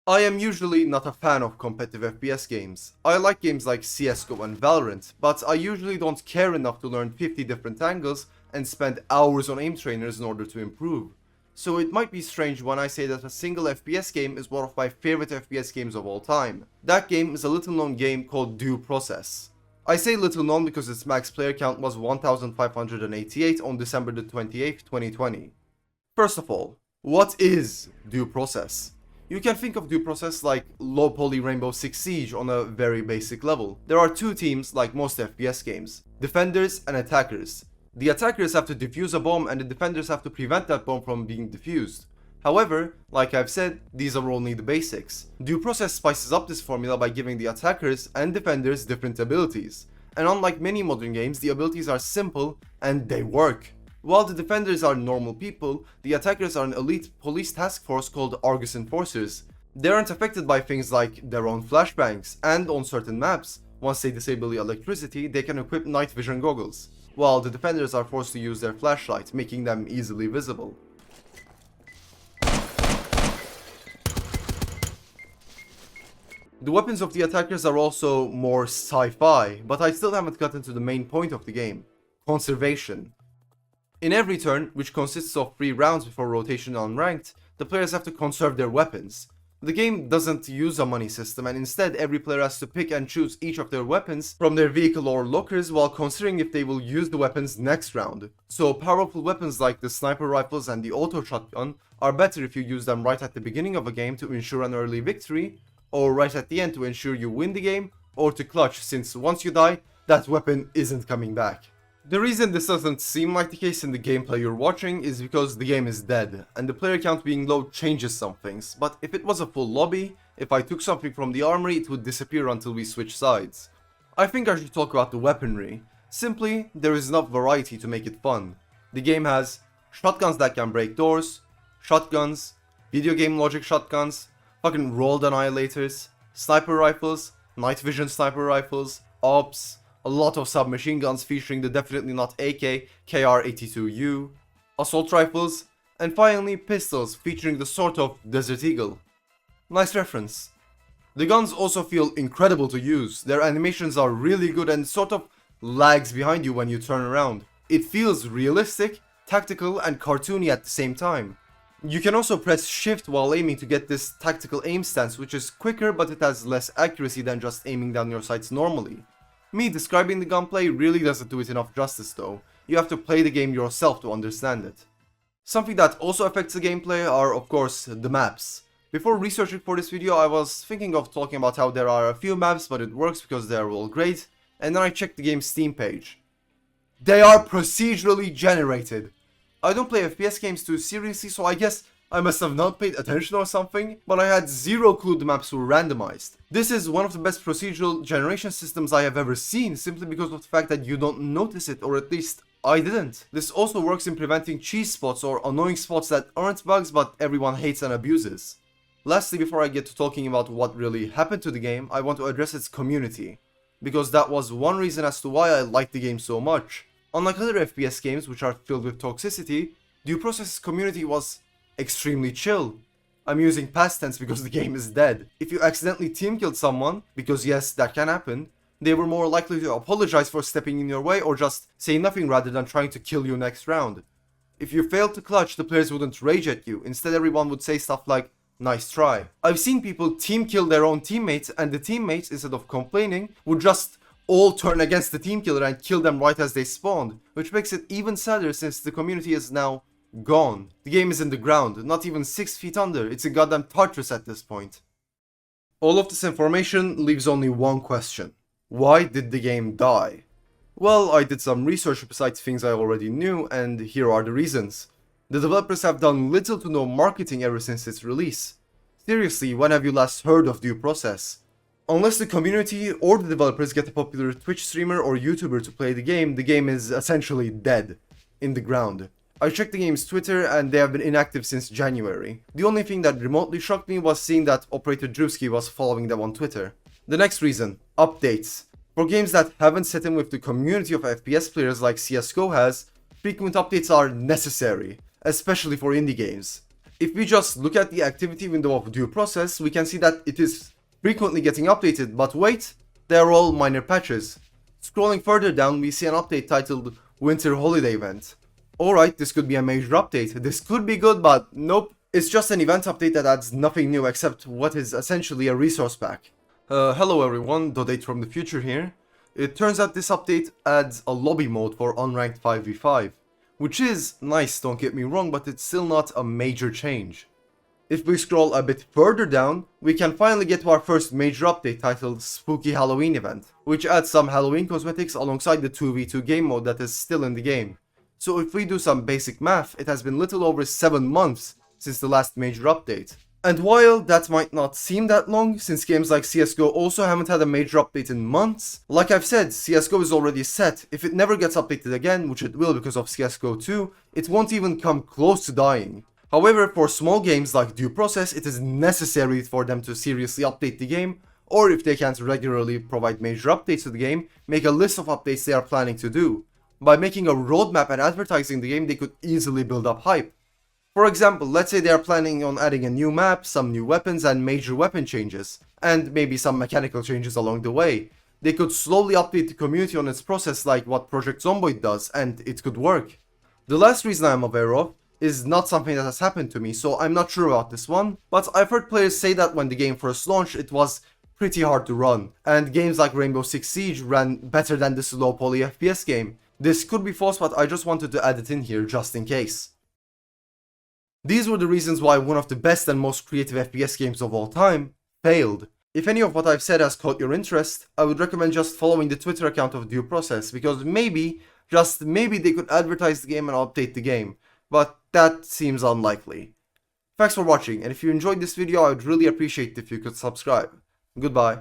I am usually not a fan of competitive FPS games. I like games like CSGO and Valorant, but I usually don't care enough to learn 50 different angles and spend hours on aim trainers in order to improve. So it might be strange when I say that a single FPS game is one of my favorite FPS games of all time. That game is a little known game called Due Process. I say little known because its max player count was 1588 on December the 28th, 2020. First of all, what is Due Process? You can think of Due Process like low poly Rainbow Six Siege on a very basic level. There are two teams like most FPS games, defenders and attackers. The attackers have to defuse a bomb and the defenders have to prevent that bomb from being defused. However, like I've said, these are only the basics. Due Process spices up this formula by giving the attackers and defenders different abilities. And unlike many modern games, the abilities are simple and they work. While the defenders are normal people, the attackers are an elite police task force called Argus Enforcers. They aren't affected by things like their own flashbangs, and on certain maps, once they disable the electricity, they can equip night vision goggles, while the defenders are forced to use their flashlight, making them easily visible. The weapons of the attackers are also more sci-fi, but I still haven't gotten to the main point of the game: conservation. In every turn, which consists of 3 rounds before rotation on ranked, the players have to conserve their weapons. The game doesn't use a money system, and instead every player has to pick and choose each of their weapons from their vehicle or lockers while considering if they will use the weapons next round. So powerful weapons like the sniper rifles and the auto shotgun are better if you use them right at the beginning of a game to ensure an early victory, or right at the end to ensure you win the game, or to clutch, since once you die, that weapon isn't coming back. The reason this doesn't seem like the case in the gameplay you're watching is because the game is dead, and the player count being low changes some things, but if it was a full lobby, if I took something from the armory, it would disappear until we switch sides. I think I should talk about the weaponry. Simply, there is enough variety to make it fun. The game has shotguns that can break doors, shotguns, video game logic shotguns, fucking rolled annihilators, sniper rifles, night vision sniper rifles, ops, a lot of submachine guns featuring the definitely not AK KR-82U, assault rifles, and finally pistols featuring the sort of Desert Eagle. Nice reference. The guns also feel incredible to use, their animations are really good and sort of lags behind you when you turn around. It feels realistic, tactical, and cartoony at the same time. You can also press shift while aiming to get this tactical aim stance, which is quicker but it has less accuracy than just aiming down your sights normally. Me describing the gunplay really doesn't do it enough justice though, you have to play the game yourself to understand it. Something that also affects the gameplay are of course the maps. Before researching for this video I was thinking of talking about how there are a few maps but it works because they are all great, and then I checked the game's Steam page. They are procedurally generated! I don't play FPS games too seriously, so I guess I must have not paid attention or something, but I had zero clue the maps were randomized. This is one of the best procedural generation systems I have ever seen, simply because of the fact that you don't notice it, or at least I didn't. This also works in preventing cheese spots or annoying spots that aren't bugs but everyone hates and abuses. Lastly, before I get to talking about what really happened to the game, I want to address its community, because that was one reason as to why I liked the game so much. Unlike other FPS games which are filled with toxicity, Due Process's community was extremely chill. I'm using past tense because the game is dead. If you accidentally team killed someone, because yes, that can happen, they were more likely to apologize for stepping in your way or just say nothing rather than trying to kill you next round. If you failed to clutch, the players wouldn't rage at you, instead everyone would say stuff like, nice try. I've seen people team kill their own teammates and the teammates, instead of complaining, would just all turn against the team killer and kill them right as they spawned, which makes it even sadder since the community is now gone. The game is in the ground, not even 6 feet under, it's a goddamn Tartarus at this point. All of this information leaves only one question. Why did the game die? Well, I did some research besides things I already knew, and here are the reasons. The developers have done little to no marketing ever since its release. Seriously, when have you last heard of Due Process? Unless the community or the developers get a popular Twitch streamer or YouTuber to play the game is essentially dead. In the ground. I checked the game's Twitter and they have been inactive since January. The only thing that remotely shocked me was seeing that Operator Drewski was following them on Twitter. The next reason, updates. For games that haven't set in with the community of FPS players like CSGO has, frequent updates are necessary, especially for indie games. If we just look at the activity window of due process, we can see that it is frequently getting updated, but wait, they are all minor patches. Scrolling further down, we see an update titled Winter Holiday Event. Alright, this could be a major update. This could be good, but nope. It's just an event update that adds nothing new except what is essentially a resource pack. Hello everyone, Dodate from the future here. It turns out this update adds a lobby mode for unranked 5v5. Which is nice, don't get me wrong, but it's still not a major change. If we scroll a bit further down, we can finally get to our first major update titled Spooky Halloween Event, which adds some Halloween cosmetics alongside the 2v2 game mode that is still in the game. So if we do some basic math, it has been little over 7 months since the last major update. And while that might not seem that long, since games like CSGO also haven't had a major update in months, like I've said, CSGO is already set. If it never gets updated again, which it will because of CSGO 2, it won't even come close to dying. However, for small games like Due Process, it is necessary for them to seriously update the game, or if they can't regularly provide major updates to the game, make a list of updates they are planning to do. By making a roadmap and advertising the game, they could easily build up hype. For example, let's say they are planning on adding a new map, some new weapons and major weapon changes, and maybe some mechanical changes along the way. They could slowly update the community on its process like what Project Zomboid does, and it could work. The last reason I am aware of is not something that has happened to me, so I'm not sure about this one, but I've heard players say that when the game first launched it was pretty hard to run, and games like Rainbow Six Siege ran better than this low poly FPS game. This could be false, but I just wanted to add it in here just in case. These were the reasons why one of the best and most creative FPS games of all time failed. If any of what I've said has caught your interest, I would recommend just following the Twitter account of Due Process, because maybe, just maybe they could advertise the game and update the game, but that seems unlikely. Thanks for watching, and if you enjoyed this video I would really appreciate if you could subscribe. Goodbye.